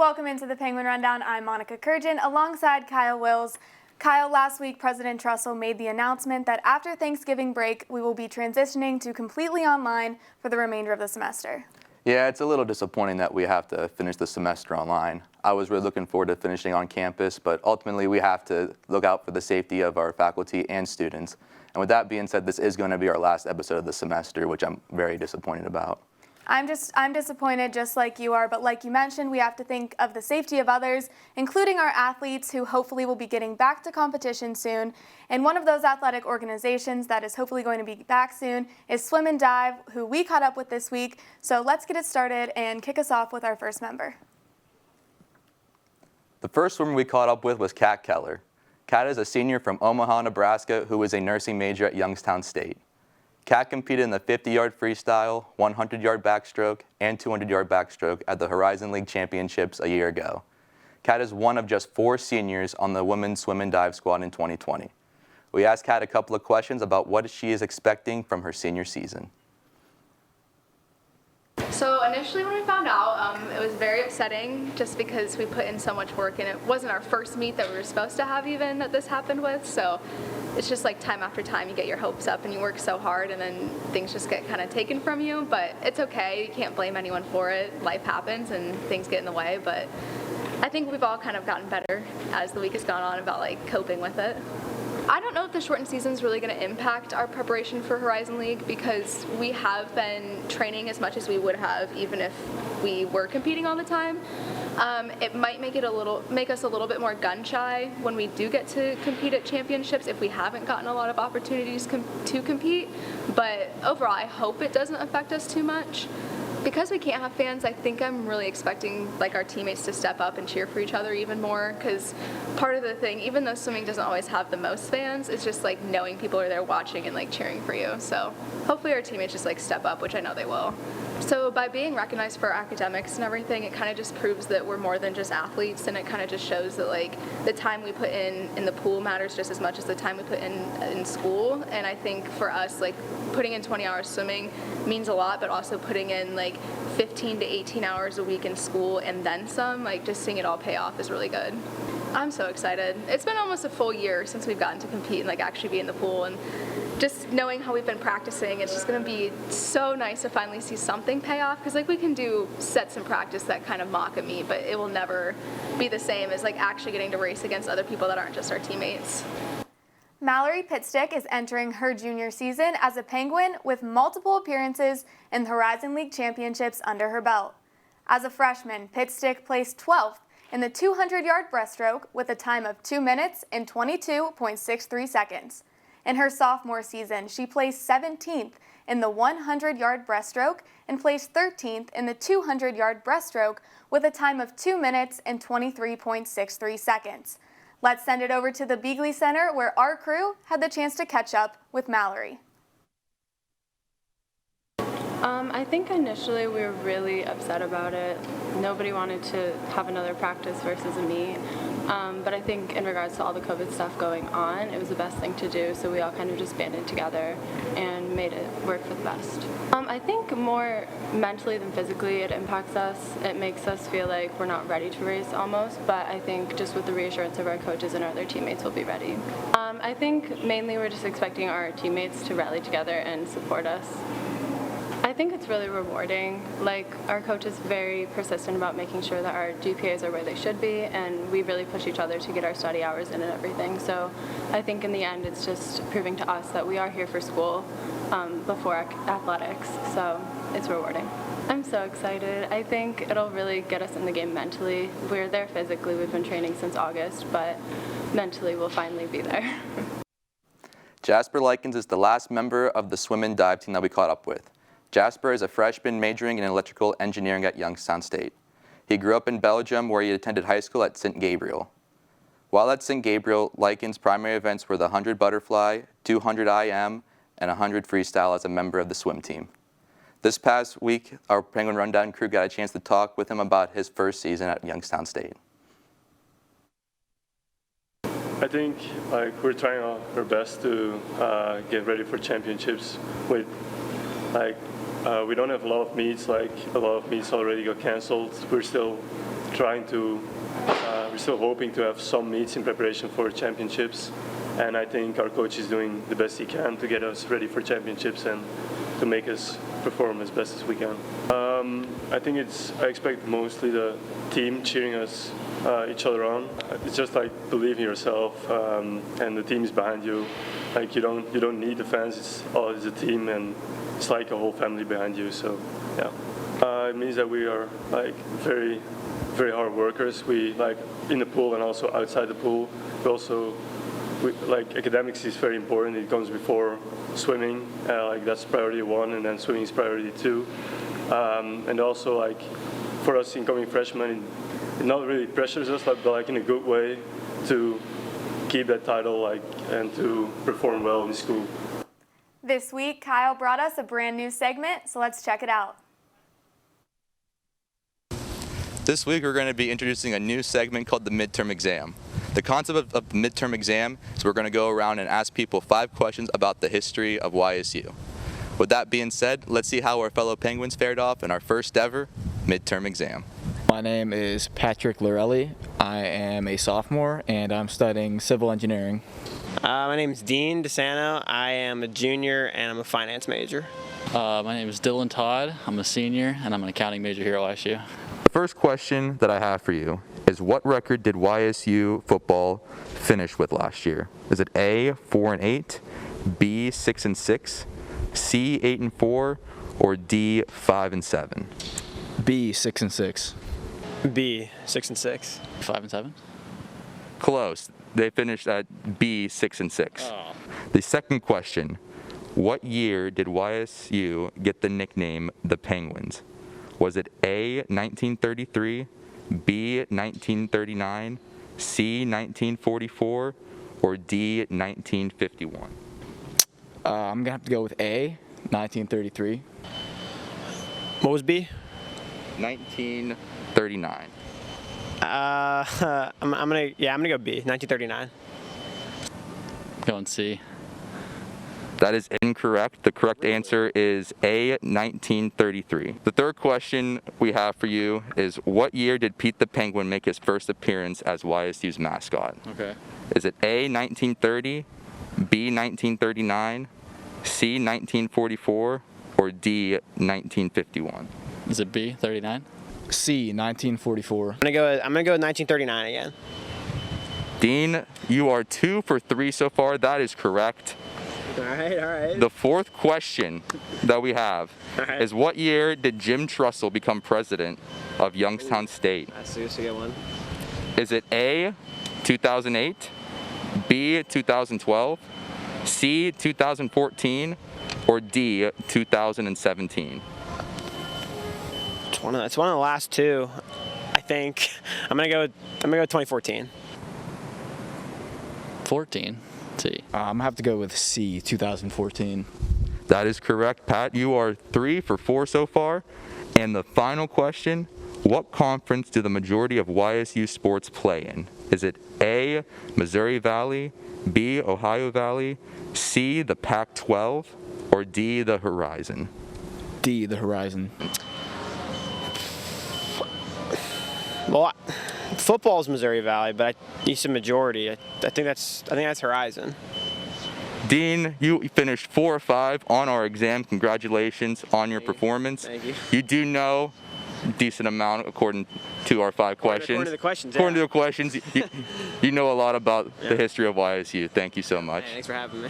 Welcome into the Penguin Rundown. I'm Monica Kurjan alongside Kyle Wills. Kyle, last week President Trussell made the announcement that after Thanksgiving break, we will be transitioning to completely online for the remainder of the semester. Yeah, it's a little disappointing that we have to finish the semester online. I was really looking forward to finishing on campus, but ultimately we have to look out for the safety of our faculty and students. And with that being said, this is going to be our last episode of the semester, which I'm very disappointed about. I'm disappointed just like you are, but like you mentioned, we have to think of the safety of others, including our athletes who hopefully will be getting back to competition soon. And one of those athletic organizations that is hopefully going to be back soon is Swim and Dive, who we caught up with this week. So let's get it started and kick us off with our first member. The first swimmer we caught up with was Kat Keller. Kat is a senior from Omaha, Nebraska, who is a nursing major at Youngstown State. Kat competed in the 50-yard freestyle, 100-yard backstroke, and 200-yard backstroke at the Horizon League Championships a year ago. Kat is one of just 4 seniors on the women's swim and dive squad in 2020. We asked Kat a couple of questions about what she is expecting from her senior season. So initially when we found out, it was very upsetting just because we put in so much work and it wasn't our first meet that we were supposed to have even that this happened with. So it's just like time after time you get your hopes up and you work so hard and then things just get kind of taken from you. But it's okay. You can't blame anyone for it. Life happens and things get in the way. But I think we've all kind of gotten better as the week has gone on about like coping with it. I don't know if the shortened season is really going to impact our preparation for Horizon League because we have been training as much as we would have even if we were competing all the time. It might make us a little bit more gun shy when we do get to compete at championships if we haven't gotten a lot of opportunities to compete. But overall, I hope it doesn't affect us too much. Because we can't have fans, I think I'm really expecting like our teammates to step up and cheer for each other even more because part of the thing, even though swimming doesn't always have the most fans, it's just like knowing people are there watching and like cheering for you. So hopefully our teammates just like step up, which I know they will. So by being recognized for our academics and everything, it kind of just proves that we're more than just athletes, and it kind of just shows that like the time we put in the pool matters just as much as the time we put in school. And I think for us, like putting in 20 hours swimming means a lot, but also putting in like 15 to 18 hours a week in school and then some, like just seeing it all pay off is really good. I'm so excited. It's been almost a full year since we've gotten to compete and like actually be in the pool, and just knowing how we've been practicing, it's just going to be so nice to finally see something pay off because like we can do sets in practice that kind of mock a meet, but it will never be the same as like actually getting to race against other people that aren't just our teammates. Mallory Pitstick is entering her junior season as a Penguin with multiple appearances in the Horizon League Championships under her belt. As a freshman, Pitstick placed 12th in the 200-yard breaststroke with a time of 2 minutes and 22.63 seconds. In her sophomore season, she placed 17th in the 100-yard breaststroke and placed 13th in the 200-yard breaststroke with a time of 2 minutes and 23.63 seconds. Let's send it over to the Beagley Center where our crew had the chance to catch up with Mallory. I think initially we were really upset about it. Nobody wanted to have another practice versus a meet. But I think in regards to all the COVID stuff going on, it was the best thing to do, so we all kind of just banded together and made it work for the best. I think more mentally than physically it impacts us. It makes us feel like we're not ready to race almost, but I think just with the reassurance of our coaches and our other teammates, we'll be ready. I think mainly we're just expecting our teammates to rally together and support us. I think it's really rewarding. Like, our coach is very persistent about making sure that our GPAs are where they should be, and we really push each other to get our study hours in and everything. So I think in the end it's just proving to us that we are here for school before athletics, so it's rewarding. I'm so excited. I think it'll really get us in the game mentally. We're there physically, we've been training since August, but mentally we'll finally be there. Jasper Likens is the last member of the swim and dive team that we caught up with. Jasper is a freshman majoring in electrical engineering at Youngstown State. He grew up in Belgium where he attended high school at St. Gabriel. While at St. Gabriel, Likens' primary events were the 100 butterfly, 200 IM, and 100 freestyle as a member of the swim team. This past week, our Penguin Rundown crew got a chance to talk with him about his first season at Youngstown State. I think we're trying our best to get ready for championships with we don't have a lot of meets, a lot of meets already got canceled. We're still we're still hoping to have some meets in preparation for championships. And I think our coach is doing the best he can to get us ready for championships and to make us perform as best as we can. I expect mostly the team cheering us each other on. It's just like believe in yourself, and the team is behind you. Like you don't need the fans. It's a team, and it's like a whole family behind you. So yeah, it means that we are like very, very hard workers. We like in the pool and also outside the pool. Like academics is very important. It comes before swimming. Like that's priority 1, and then swimming is priority 2. And also like for us incoming freshmen, it not really pressures us, but like in a good way to keep that title and to perform well in school. This week, Kyle brought us a brand new segment, so let's check it out. This week we're going to be introducing a new segment called the Midterm Exam. The concept of the Midterm Exam is we're going to go around and ask people 5 questions about the history of YSU. With that being said, let's see how our fellow Penguins fared off in our first ever Midterm Exam. My name is Patrick Lorelli. I am a sophomore and I'm studying civil engineering. My name is Dean DeSanto. I am a junior and I'm a finance major. My name is Dylan Todd. I'm a senior and I'm an accounting major here at YSU. The first question that I have for you is what record did YSU football finish with last year? Is it A, 4-8, B, 6-6, C, 8-4, or D, 5-7? B, 6-6. B, 6-6. 5-7. Close. They finished at B, 6-6. Oh. The second question, what year did YSU get the nickname the Penguins? Was it A, 1933, B, 1939, C, 1944, or D, 1951? I'm going to have to go with A, 1933. What was B? 1939. I'm gonna go B, 1939. Going C. That is incorrect. The correct answer is A, 1933. The third question we have for you is what year did Pete the Penguin make his first appearance as YSU's mascot? Okay. Is it A, 1930, B, 1939, C, 1944, or D, 1951? Is it B, 39? C, 1944. I'm gonna go with 1939 again. Dean, you are 2 for 3 so far. That is correct. All right. The fourth question that we have Alright. is what year did Jim Trussell become president of Youngstown State? That's a good one. Is it A, 2008, B, 2012, C, 2014, or D, 2017? It's one of the last 2, I think. I'm gonna go with 2014. 14. C. I'm going to have to go with C, 2014. That is correct, Pat. You are 3 for 4 so far. And the final question, what conference do the majority of YSU sports play in? Is it A, Missouri Valley, B, Ohio Valley, C, the Pac-12, or D, the Horizon? D, the Horizon. Well, football is Missouri Valley, but you said majority. I think that's Horizon. Dean, you finished 4 or 5 on our exam. Congratulations on your performance. Thank you. You do know a decent amount according to our 5 questions. According to the questions, According yeah. to the questions, you know a lot about the history of YSU. Thank you so much. Hey, thanks for having me.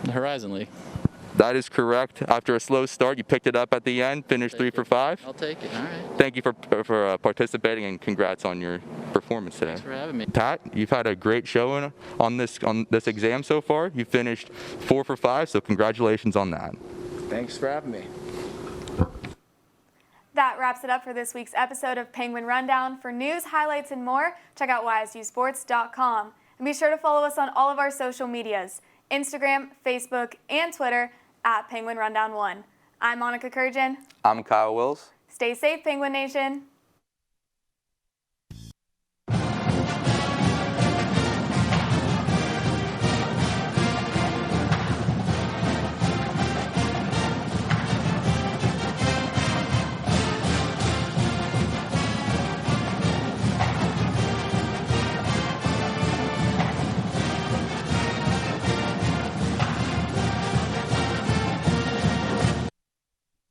The Horizon League. That is correct. After a slow start, you picked it up at the end, finished 3 for 5. I'll take it. All right. Thank you for participating, and congrats on your performance today. Thanks for having me. Pat, you've had a great showing on this exam so far. You finished 4 for 5, so congratulations on that. Thanks for having me. That wraps it up for this week's episode of Penguin Rundown. For news, highlights, and more, check out ysusports.com. And be sure to follow us on all of our social medias, Instagram, Facebook, and Twitter @Penguin Rundown 1. I'm Monica Kurjan. I'm Kyle Wills. Stay safe, Penguin Nation.